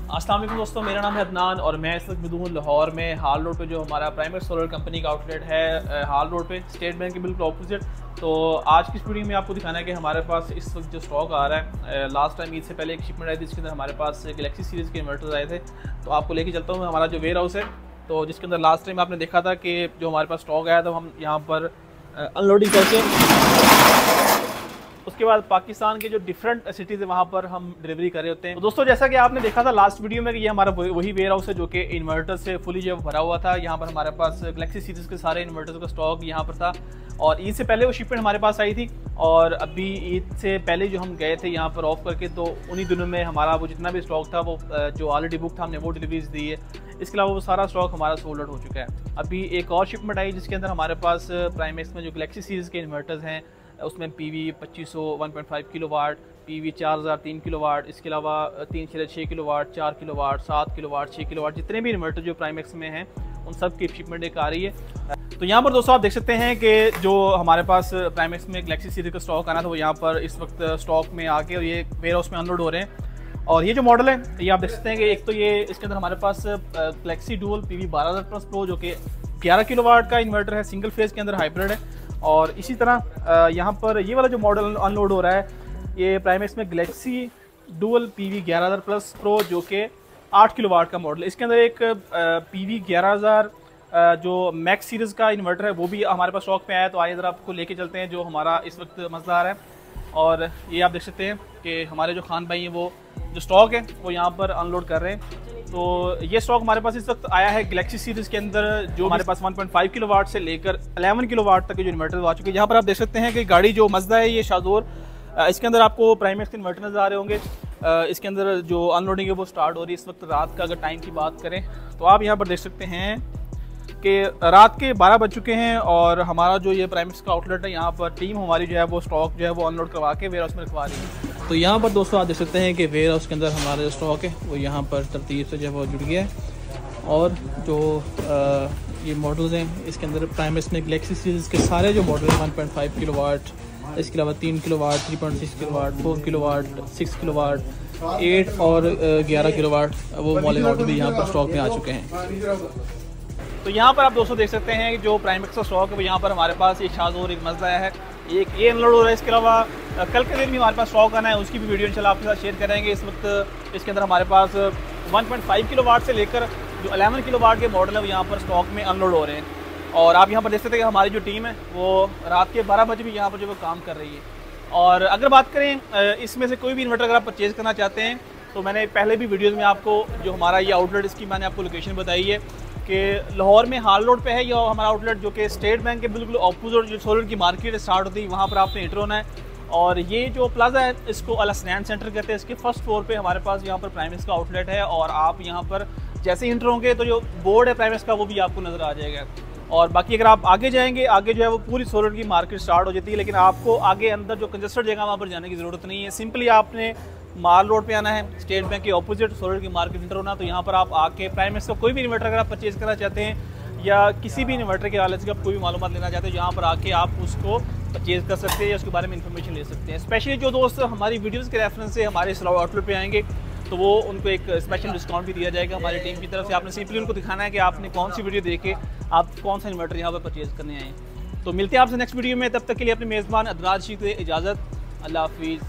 अस्सलाम वालेकुम दोस्तों, मेरा नाम है अदनान और मैं इस वक्त मौजूद हूँ लाहौर में हाल रोड पे जो हमारा प्राइमेक्स सोलर कंपनी का आउटलेट है हाल रोड पे स्टेट बैंक के बिल्कुल ऑपोजिट। तो आज की इस वीडियो में आपको दिखाना है कि हमारे पास इस वक्त जो स्टॉक आ रहा है, लास्ट टाइम ईद से पहले एक शिपमेंट आई थी जिसके अंदर हमारे पास गैलेक्सी सीरीज़ के इन्वर्टर्स आए थे। तो आपको लेके चलता हूँ हमारा जो वेयर हाउस है, तो जिसके अंदर लास्ट टाइम आपने देखा था कि जो हमारे पास स्टॉक आया था हम यहाँ पर अनलोडिंग करके उसके बाद पाकिस्तान के जो डिफरेंट सिटीज़ है वहाँ पर हम डिलीवरी कर रहे होते हैं। तो दोस्तों जैसा कि आपने देखा था लास्ट वीडियो में कि ये हमारा वही वेयर हाउस है जो कि इन्वर्टर से फुली जो भरा हुआ था। यहाँ पर हमारे पास गैलेक्सी सीरीज़ के सारे इन्वर्टर्स का स्टॉक यहाँ पर था और ईद से पहले वो शिपमेंट हमारे पास आई थी और अभी ईद से पहले जो हम गए थे यहाँ पर ऑफ करके, तो उन्हीं दिनों में हमारा वो जितना भी स्टॉक था वो जो ऑलरेडी बुक था हमने वो डिलीवरीज दी है। इसके अलावा वो सारा स्टॉक हमारा सोल्ड आउट हो चुका है। अभी एक और शिपमेंट आई जिसके अंदर हमारे पास प्राइमेक्स में जो गैलेक्सी सीरीज़ के इन्वर्टर्स हैं उसमें PV 2500 1.5 किलोवाट, PV 4000 3 किलोवाट, इसके अलावा 3/6 किलोवाट, 4 किलोवाट, 7 किलोवाट, 6 किलोवाट, जितने भी इन्वर्टर जो प्राइमेक्स में हैं उन सब की शिपमेंट एक आ रही है। तो यहाँ पर दोस्तों आप देख सकते हैं कि जो हमारे पास प्राइमेक्स में गैलेक्सी सीरीज का स्टॉक आना था वो यहाँ पर इस वक्त स्टॉक में आके और ये वेयर हाउस में अनलोड हो रहे हैं। और ये जो मॉडल है ये आप देख सकते हैं कि एक तो ये इसके अंदर हमारे पास गैलेक्सी डुअल PV 12000 प्रो जो कि 11 किलोवाट का इन्वर्टर है, सिंगल फेज के अंदर हाइब्रिड है। और इसी तरह यहाँ पर ये वाला जो मॉडल अनलोड हो रहा है ये प्राइमेक्स में Galaxy dual PV 11000 plus pro जो कि 8 किलोवाट का मॉडल है। इसके अंदर एक PV 11000 जो मैक्स सीरीज़ का इन्वर्टर है वो भी हमारे पास स्टॉक में आया है। तो आइए ज़रा आपको लेके चलते हैं जो हमारा इस वक्त मसला आ रहा है। और ये आप देख सकते हैं कि हमारे जो खान भाई हैं वो जो स्टॉक है वो यहाँ पर अनलोड कर रहे हैं। तो ये स्टॉक हमारे पास इस वक्त आया है गैलेक्सी सीरीज़ के अंदर जो हमारे पास 1.5 किलोवाट से लेकर 11 किलोवाट तक के जो इन्वर्टर आ चुके हैं। यहाँ पर आप देख सकते हैं कि गाड़ी जो मज़दा है ये शाज़ोर, इसके अंदर आपको प्राइमेक्स के इन्वर्टर नज़र आ रहे होंगे। इसके अंदर जो अनलोडिंग है वो स्टार्ट हो रही है इस वक्त रात का। अगर टाइम की बात करें तो आप यहाँ पर देख सकते हैं कि रात के 12 बज चुके हैं और हमारा जो ये प्राइमेक्स का आउटलेट है यहाँ पर टीम हमारी जो है वो स्टॉक जो है वो अनलोड करवा के वेयर हाउस में रखवा रही है। तो यहाँ पर दोस्तों आप देख सकते हैं कि वेयर हाउस के अंदर हमारा जो स्टॉक है वो यहाँ पर तरतीब से जो है वो जुड़ गया है। और जो ये मॉडल्स हैं इसके अंदर प्राइमेक्स में गैलेक्सी सीरीज़ के सारे जो मॉडल हैं 1.5 किलोवाट, इसके अलावा 3 किलोवाट, 3.6 किलोवाट, 4 किलोवाट, 6 किलोवाट, 8 और 11 किलोवाट वो वाले मॉडल भी यहाँ पर स्टॉक में आ चुके हैं। तो यहाँ पर आप दोस्तों देख सकते हैं कि जो प्राइमेक्स का स्टॉक है वो यहाँ पर हमारे पास एक शाज़ोर एक मज़दा है, एक ये अनलोड हो रहा है। इसके अलावा कल के दिन भी हमारे पास स्टॉक आना है, उसकी भी वीडियो इंशाल्लाह आपके साथ शेयर करेंगे। इस वक्त इसके अंदर हमारे पास 1.5 किलोवाट से लेकर जो 11 किलोवाट के मॉडल है वो यहाँ पर स्टॉक में अनलोड हो रहे हैं। और आप यहाँ पर देख सकते हैं कि हमारी जो टीम है वो रात के 12 बजे भी यहाँ पर जो काम कर रही है। और अगर बात करें इसमें से कोई भी इन्वर्टर अगर आप परचेज़ करना चाहते हैं तो मैंने पहले भी वीडियोज़ में आपको जो हमारा ये आउटलेट इसकी मैंने आपको लोकेशन बताई है कि लाहौर में हाल रोड पे है ये हमारा आउटलेट जो कि स्टेट बैंक के बिल्कुल ऑपोजिट जो सोलर की मार्केट स्टार्ट होती है वहाँ पर आपने एंटर होना है। और ये जो प्लाजा है इसको अल हसनैन सेंटर कहते हैं। इसके फर्स्ट फ्लोर पे हमारे पास यहाँ पर प्राइमेक्स का आउटलेट है और आप यहाँ पर जैसे ही एंटर होंगे तो जो बोर्ड है प्राइमेक्स का वो भी आपको नज़र आ जाएगा। और बाकी अगर आप आगे जाएंगे आगे जो है वो पूरी सोलर की मार्केट स्टार्ट हो जाती है, लेकिन आपको आगे अंदर जो कंजस्टेड जगह वहाँ पर जाने की ज़रूरत नहीं है। सिंपली आपने माल रोड पे आना है, स्टेट बैंक के ऑपोजिट सोलर की मार्केट एंटर होना। तो यहाँ पर आप आके प्राइमेक्स का कोई भी इन्वर्टर अगर आप परचेज़ करना चाहते हैं या किसी भी इन्वर्टर के हवाले से आप कोई भी मालूमात लेना चाहते हो यहाँ पर आके आप उसको परचेज़ कर सकते हैं या उसके बारे में इंफॉर्मेशन ले सकते हैं। स्पेशली जो दोस्त हमारी वीडियोज़ के रेफरेंस से हमारे इस आउटलेट पे आएंगे तो वो उनको एक स्पेशल डिस्काउंट भी दिया जाएगा हमारी टीम की तरफ से। आपने सिंपली उनको दिखाना है कि आपने कौन सी वीडियो देख के आप कौन सा इन्वर्टर यहाँ पर परचेज़ करने आए हैं। तो मिलते हैं आपसे नेक्स्ट वीडियो में, तब तक के लिए अपने मेज़बान अदनान शीख इजाज़त, अल्लाह हाफिज़।